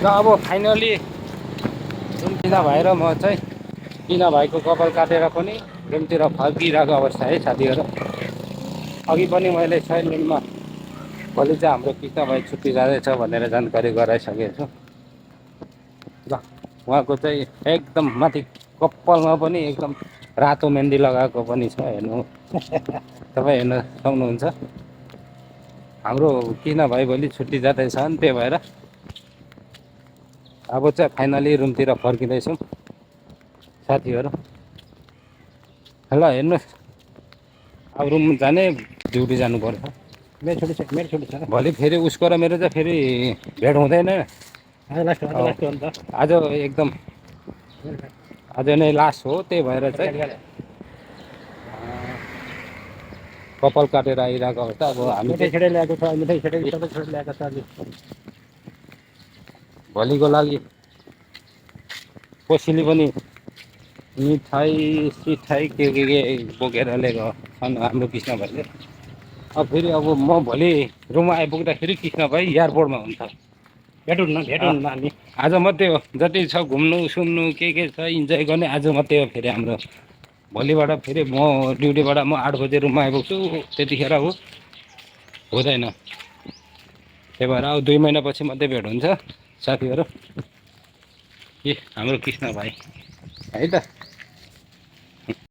र अब फाइनली रुमतिर भाइ र म चाहिँ किना भाइको कपाल काटेर पनि रुमतिर फर्किरहेको अवस्था है साथीहरू। अघि पनि मैले सैलुनमा भोलि चाहिँ हाम्रो कृष्ण भाइ छुट्टी जाँदैछ भनेर जानकारी गराइसकेको छु र उहाँको चाहिँ एकदम माथि कपालमा पनि एकदम रातो मेहन्दी लगाएको पनि छ, हेर्नु तपाईँ हेर्न सक्नुहुन्छ। हाम्रो किन भाइ भोलि छुट्टी जाँदैछन्, त्यही भएर अब चाहिँ फाइनली रुमतिर फर्किँदैछौँ साथीहरू। ल हेर्नुहोस्, अब रुम जाने ड्युटी जानुपर्छ। मेरो छोटी छ भोलि फेरि उसको र मेरो चाहिँ फेरि भेट हुँदैन। आज एकदम आज नै लास्ट हो, त्यही भएर चाहिँ कपाल काटेर आइरहेको अवस्था। अब हामी मिठाई ल्याएको छ, मिठाई सबै ल्याएको छ अलि। भोलिको लागि कोसेली पनि मिठाई सिठाई के बोकेर ल्याएको छन् हाम्रो कृष्ण भाइले। अब फेरि अब म भोलि रुममा आइपुग्दाखेरि कृष्ण भाइ एयरपोर्टमा हुन्छ। भेटौँ न हामी। आज मात्रै हो, जति छ घुम्नु सुन्नु के छ इन्जोय गर्ने आज मात्रै हो। फेरि हाम्रो भोलिबाट फेरि म ड्युटीबाट म 8 बजे रुममा आइपुग्छु, त्यतिखेर हुँदैन। त्यही भएर अब 2 महिनापछि मात्रै भेट हुन्छ साथीहरू। ए हाम्रो कृष्ण भाइ है त।